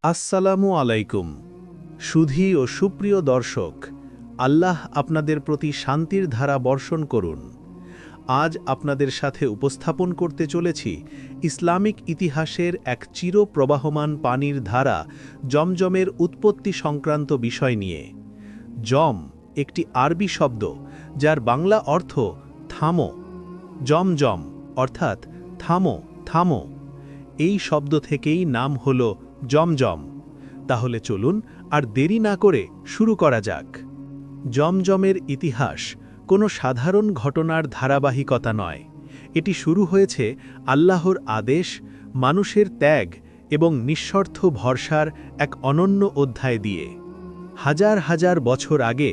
আসসালামু আলাইকুম। সুধী ও সুপ্রিয় দর্শক, আল্লাহ আপনাদের প্রতি শান্তির ধারা বর্ষণ করুন। আজ আপনাদের সাথে উপস্থাপন করতে চলেছি ইসলামিক ইতিহাসের এক চিরপ্রবাহমান পানির ধারা জমজমের উৎপত্তি সংক্রান্ত বিষয় নিয়ে। জম একটি আরবি শব্দ, যার বাংলা অর্থ থামো। জমজম অর্থাৎ থামো, থামো। এই শব্দ থেকেই নাম হল জমজম। তাহলে চলুন আর দেরি না করে শুরু করা যাক। জমজমের ইতিহাস কোনো সাধারণ ঘটনার ধারাবাহিকতা নয়। এটি শুরু হয়েছে আল্লাহর আদেশ, মানুষের ত্যাগ এবং নিঃস্বার্থ ভরসার এক অনন্য অধ্যায় দিয়ে। হাজার হাজার বছর আগে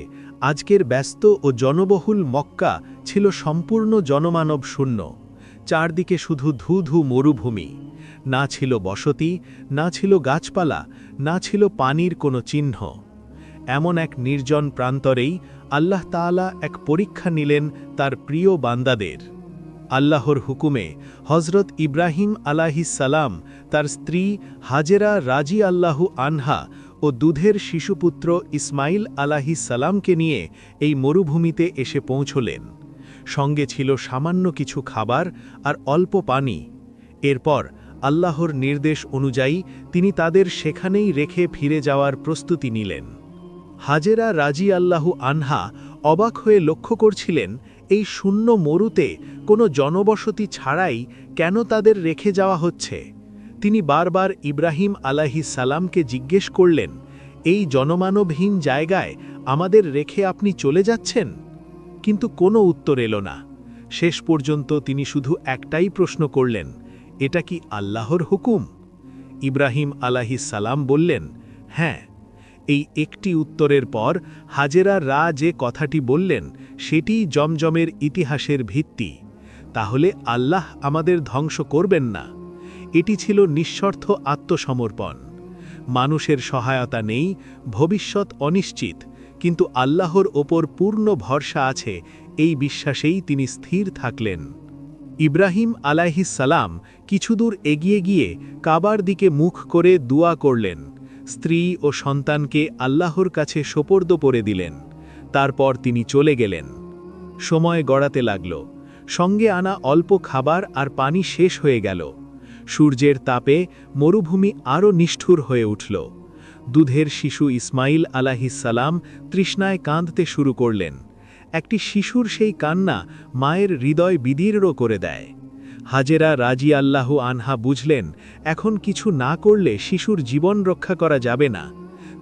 আজকের ব্যস্ত ও জনবহুল মক্কা ছিল সম্পূর্ণ জনমানব শূন্য। চারদিকে শুধু ধু ধু মরুভূমি। না ছিল বসতি, না ছিল গাছপালা, না ছিল পানির কোনো চিহ্ন। এমন এক নির্জন প্রান্তরেই আল্লাহ তাআলা এক পরীক্ষা নিলেন তার প্রিয় বান্দাদের। আল্লাহর হুকুমে হজরত ইব্রাহিম আলাইহিস সালাম তার স্ত্রী হাজেরা রাজি আল্লাহু আনহা ও দুধের শিশুপুত্র ইসমাইল আলাইহিস সালামকে নিয়ে এই মরুভূমিতে এসে পৌঁছলেন। সঙ্গে ছিল সামান্য কিছু খাবার আর অল্প পানি। এরপর আল্লাহর নির্দেশ অনুযায়ী তিনি তাদের সেখানেই রেখে ফিরে যাওয়ার প্রস্তুতি নিলেন। হাজেরা রাজি আল্লাহু আনহা অবাক হয়ে লক্ষ্য করছিলেন, এই শূন্য মরুতে কোনো জনবসতি ছাড়াই কেন তাদের রেখে যাওয়া হচ্ছে। তিনি বারবার ইব্রাহিম আলাইহিস সালামকে জিজ্ঞেস করলেন, এই জনমানবহীন জায়গায় আমাদের রেখে আপনি চলে যাচ্ছেন? কিন্তু কোনো উত্তর এলো না। শেষ পর্যন্ত তিনি শুধু একটাই প্রশ্ন করলেন, এটা কি আল্লাহর হুকুম? ইব্রাহিম আলাইহিস সালাম বললেন, হ্যাঁ। এই একটি উত্তরের পর হাজেরা যে কথাটি বললেন, সেটিই জমজমের ইতিহাসের ভিত্তি। তাহলে আল্লাহ আমাদের ধ্বংস করবেন না। এটি ছিল নিঃস্বার্থ আত্মসমর্পণ। মানুষের সহায়তা নেই, ভবিষ্যৎ অনিশ্চিত, কিন্তু আল্লাহর ওপর পূর্ণ ভরসা আছে, এই বিশ্বাসেই তিনি স্থির থাকলেন। ইব্রাহিম আলাইহিস সালাম কিছুদূর এগিয়ে গিয়ে কাবার দিকে মুখ করে দুয়া করলেন। স্ত্রী ও সন্তানকে আল্লাহর কাছে সোপর্দ করে দিলেন। তারপর তিনি চলে গেলেন। সময় গড়াতে লাগল। সঙ্গে আনা অল্প খাবার আর পানি শেষ হয়ে গেল। সূর্যের তাপে মরুভূমি আরও নিষ্ঠুর হয়ে উঠল। দুধের শিশু ইসমাইল আলাইহিস সালাম তৃষ্ণায় কাঁদতে শুরু করলেন। একটি শিশুর সেই কান্না মায়ের হৃদয় বিদীর্ণ করে দেয়। হাজেরা রাজি আল্লাহু আনহা বুঝলেন, এখন কিছু না করলে শিশুর জীবন রক্ষা করা যাবে না।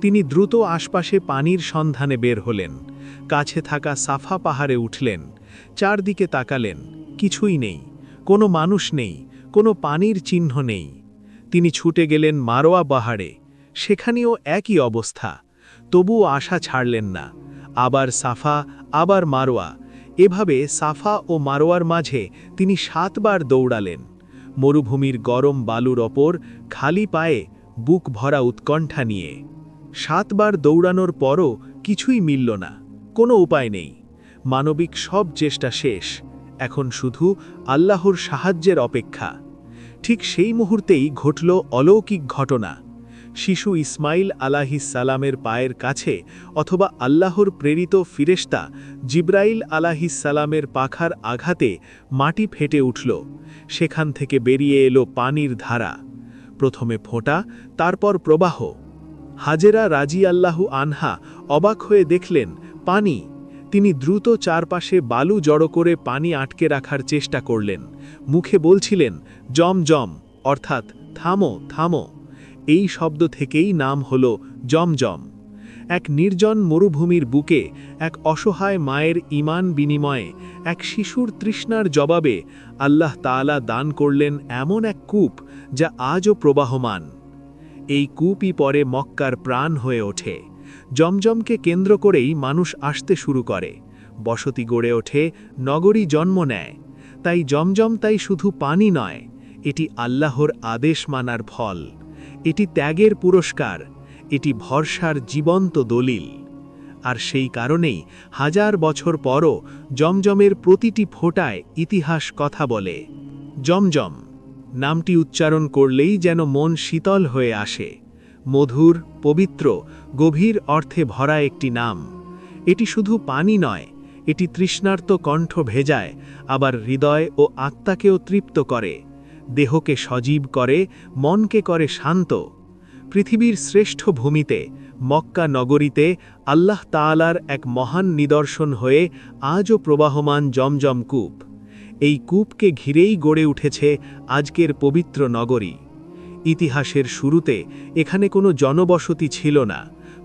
তিনি দ্রুত আশপাশে পানির সন্ধানে বের হলেন। কাছে থাকা সাফা পাহাড়ে উঠলেন। চারদিকে তাকালেন, কিছুই নেই, কোনো মানুষ নেই, কোনো পানির চিহ্ন নেই। তিনি ছুটে গেলেন মারোয়া পাহাড়ে। সেখানেও একই অবস্থা। তবুও আশা ছাড়লেন না। আবার সাফা, আবার মারোয়া। এভাবে সাফা ও মারোয়ার মাঝে তিনি 7 বার দৌড়ালেন। মরুভূমির গরম বালুর ওপর খালি পায়ে, বুক ভরা উৎকণ্ঠা নিয়ে। 7 বার দৌড়ানোর পরও কিছুই মিলল না, কোনো উপায় নেই। মানবিক সব চেষ্টা শেষ। এখন শুধু আল্লাহর সাহায্যের অপেক্ষা। ঠিক সেই মুহূর্তেই ঘটল অলৌকিক ঘটনা। শিশু ইসমাইল আলাইহিস সালামের পায়ের কাছে, অথবা আল্লাহর প্রেরিত ফিরেশতা জিব্রাইল আলাইহিস সালামের পাখার আঘাতে মাটি ফেটে উঠল। সেখান থেকে বেরিয়ে এলো পানির ধারা। প্রথমে ফোঁটা, তারপর প্রবাহ। হাজেরা রাজি আল্লাহু আনহা অবাক হয়ে দেখলেন, পানি। তিনি দ্রুত চারপাশে বালু জড়ো করে পানি আটকে রাখার চেষ্টা করলেন। মুখে বলছিলেন, জম জম, অর্থাৎ থামো, থামো। এই শব্দ থেকেই নাম হল জমজম। এক নির্জন মরুভূমির বুকে এক অসহায় মায়ের ঈমান বিনিময়ে, এক শিশুর তৃষ্ণার জবাবে আল্লাহ তাআলা দান করলেন এমন এক কূপ, যা আজও প্রবাহমান। এই কূপই পরে মক্কার প্রাণ হয়ে ওঠে। জমজমকে কেন্দ্র করেই মানুষ আসতে শুরু করে। বসতি গড়ে ওঠে, নগরী জন্ম নেয়। তাই জমজম তাই শুধু পানি নয়, এটি আল্লাহর আদেশ মানার ফল। এটি ত্যাগের পুরস্কার, এটি ভরসার জীবন্ত দলিল। আর সেই কারণেই হাজার বছর পরও জমজমের প্রতিটি ফোঁটায় ইতিহাস কথা বলে। জমজম নামটি উচ্চারণ করলেই যেন মন শীতল হয়ে আসে। মধুর, পবিত্র, গভীর অর্থে ভরা একটি নাম। এটি শুধু পানি নয়, এটি তৃষ্ণার্ত কণ্ঠ ভেজায়, আবার হৃদয় ও আত্মাকেও তৃপ্ত করে, দেহকে সজীব করে, মনকে করে শান্ত। পৃথিবীর শ্রেষ্ঠ ভূমিতে, মক্কা নগরীতে আল্লাহ তাআলার এক মহান নিদর্শন হয়ে আজও প্রবাহমান জমজম কূপ। এই কূপকে ঘিরেই গড়ে উঠেছে আজকের পবিত্র নগরী। ইতিহাসের শুরুতে এখানে কোনো জনবসতি ছিল না,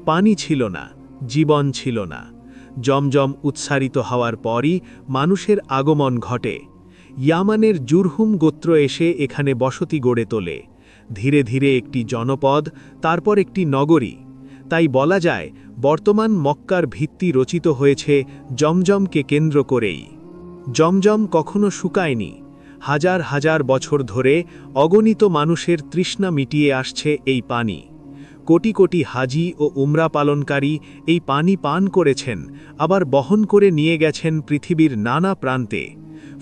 পানি ছিল না, জীবন ছিল না। জমজম উৎসারিত হওয়ার পরই মানুষের আগমন ঘটে। ইয়ামানের জুরহুম গোত্র এসে এখানে বসতি গড়ে তোলে। ধীরে ধীরে একটি জনপদ, তারপর একটি নগরী। তাই বলা যায়, বর্তমান মক্কার ভিত্তি রচিত হয়েছে জমজমকে কেন্দ্র করেই। জমজম কখনো শুকায়নি। হাজার হাজার বছর ধরে অগণিত মানুষের তৃষ্ণা মিটিয়ে আসছে এই পানি। কোটি কোটি হাজি ও উমরা পালনকারী এই পানি পান করেছেন, আবার বহন করে নিয়ে গেছেন পৃথিবীর নানা প্রান্তে।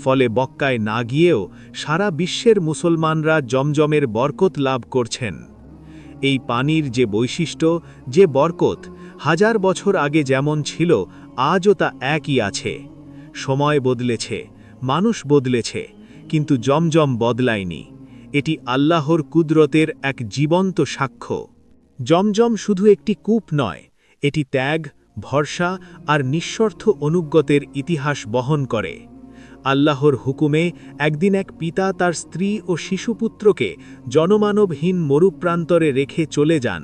ফলে মক্কায় না গিয়েও সারা বিশ্বের মুসলমানরা জমজমের বরকত লাভ করছেন। এই পানির যে বৈশিষ্ট্য, যে বরকত, হাজার বছর আগে যেমন ছিল আজও তা একই আছে। সময় বদলেছে, মানুষ বদলেছে, কিন্তু জমজম বদলায়নি। এটি আল্লাহর কুদরতের এক জীবন্ত সাক্ষ্য। জমজম শুধু একটি কূপ নয়, এটি ত্যাগ, ভরসা আর নিঃস্বার্থ অনুগতের ইতিহাস বহন করে। আল্লাহর হুকুমে একদিন এক পিতা তার স্ত্রী ও শিশুপুত্রকে জনমানবহীন মরুপ্রান্তরে রেখে চলে যান।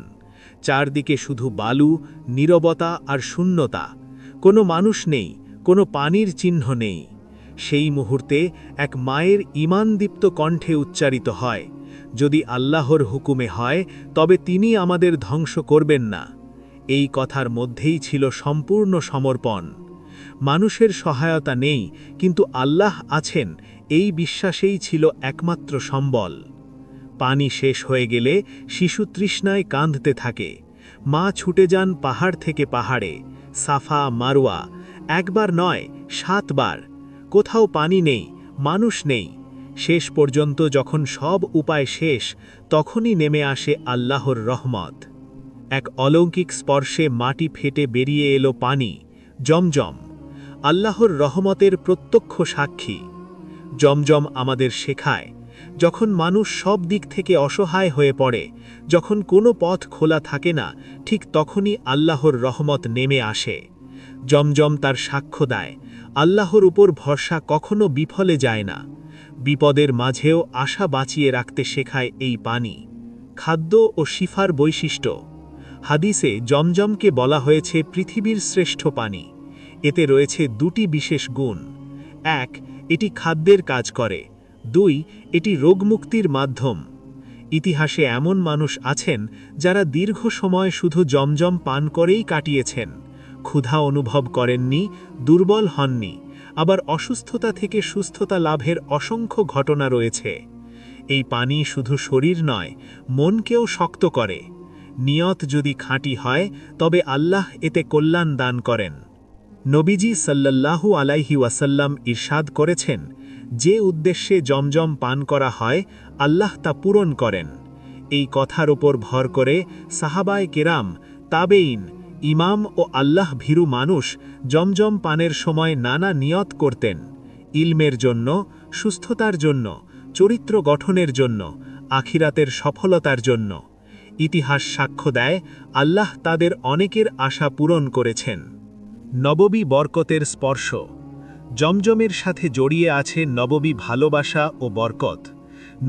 চারদিকে শুধু বালু, নীরবতা আর শূন্যতা। কোনো মানুষ নেই, কোনো পানির চিহ্ন নেই। সেই মুহূর্তে এক মায়ের ঈমানদীপ্ত কণ্ঠে উচ্চারিত হয়, যদি আল্লাহর হুকুমে হয় তবে তিনি আমাদের ধ্বংস করবেন না। এই কথার মধ্যেই ছিল সম্পূর্ণ সমর্পণ। মানুষের সহায়তা নেই, কিন্তু আল্লাহ আছেন, এই বিশ্বাসেই ছিল একমাত্র সম্বল। পানি শেষ হয়ে গেলে শিশু তৃষ্ণায় কাঁদতে থাকে। মা ছুটে যান পাহাড় থেকে পাহাড়ে, সাফা মারওয়া, একবার নয় 7 বার। কোথাও পানি নেই, মানুষ নেই। শেষ পর্যন্ত যখন সব উপায় শেষ, তখনই নেমে আসে আল্লাহর রহমত। এক অলৌকিক স্পর্শে মাটি ফেটে বেরিয়ে এলো পানি, জমজম, আল্লাহর রহমতের প্রত্যক্ষ সাক্ষী। জমজম আমাদের শেখায়, যখন মানুষ সব দিক থেকে অসহায় হয়ে পড়ে, যখন কোনো পথ খোলা থাকে না, ঠিক তখনই আল্লাহর রহমত নেমে আসে। জমজম তার সাক্ষ্য দেয়, আল্লাহর উপর ভরসা কখনো বিফলে যায় না। বিপদের মাঝেও আশা বাঁচিয়ে রাখতে শেখায় এই পানি। খাদ্য ও শিফার বৈশিষ্ট্য। হাদিসে জমজমকে বলা হয়েছে পৃথিবীর শ্রেষ্ঠ পানি। এতে রয়েছে 2টি বিশেষ গুণ। 1, এটি খাদ্যের কাজ করে। 2, এটি রোগমুক্তির মাধ্যম। ইতিহাসে এমন মানুষ আছেন যারা দীর্ঘ সময় শুধু জমজম পান করেই কাটিয়েছেন। ক্ষুধা অনুভব করেননি, দুর্বল হননি, আবার অসুস্থতা থেকে সুস্থতা লাভের অসংখ্য ঘটনা রয়েছে। এই পানি শুধু শরীর নয়, মনকেও শক্ত করে। নিয়ত যদি খাঁটি হয়, তবে আল্লাহ এতে কল্যাণ দান করেন। নবীজি সাল্লাল্লাহু আলাইহি ওয়াসাল্লাম ইরশাদ করেছেন, যে উদ্দেশ্যে জমজম পান করা হয়, আল্লাহ তা পূরণ করেন। এই কথার উপর ভর করে সাহাবায়ে কেরাম, তাবেঈন, ইমাম ও আল্লাহ ভীরু মানুষ জমজম পানের সময় নানা নিয়ত করতেন। ইলমের জন্য, সুস্থতার জন্য, চরিত্র গঠনের জন্য, আখিরাতের সফলতার জন্য। ইতিহাস সাক্ষ্য দেয়, আল্লাহ তাদের অনেকের আশা পূরণ করেছেন। নববী বরকতের স্পর্শ। জমজমের সাথে জড়িয়ে আছে নববী ভালোবাসা ও বরকত।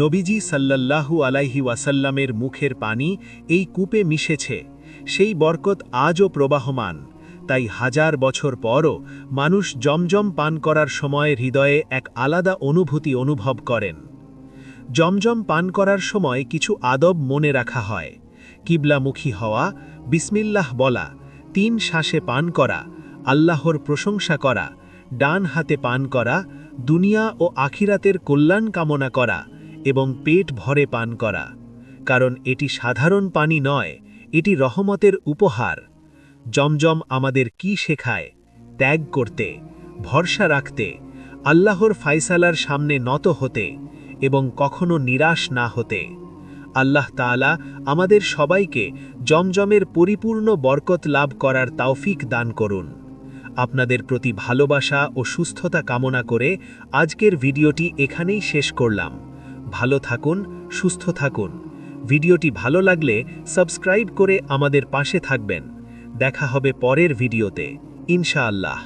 নবীজি সাল্লাল্লাহু আলাইহি ওয়াসাল্লামের মুখের পানি এই কূপে মিশেছে, সেই বরকত আজও প্রবাহমান। তাই হাজার বছর পরও মানুষ জমজম পান করার সময় হৃদয়ে এক আলাদা অনুভূতি অনুভব করেন। জমজম পান করার সময় কিছু আদব মনে রাখা হয়। কিবলামুখী হওয়া, বিসমিল্লাহ বলা, 3 শ্বাসে পান করা, আল্লাহর প্রশংসা করা, ডান হাতে পান করা, দুনিয়া ও আখিরাতের কল্যাণ কামনা করা এবং পেট ভরে পান করা। কারণ এটি সাধারণ পানি নয়, এটি রহমতের উপহার। জমজম আমাদের কি শেখায়? ত্যাগ করতে, ভরসা রাখতে, আল্লাহর ফায়সালার সামনে নত হতে এবং কখনো নিরাশ না হতে। আল্লাহ তাআলা আমাদের সবাইকে জমজমের পরিপূর্ণ বরকত লাভ করার তৌফিক দান করুন। আপনাদের প্রতি ভালোবাসা ও সুস্থতা কামনা করে আজকের ভিডিওটি এখানেই শেষ করলাম। ভালো থাকুন, সুস্থ থাকুন। ভিডিওটি ভালো লাগলে সাবস্ক্রাইব করে আমাদের পাশে থাকবেন। দেখা হবে পরের ভিডিওতে, ইনশাআল্লাহ।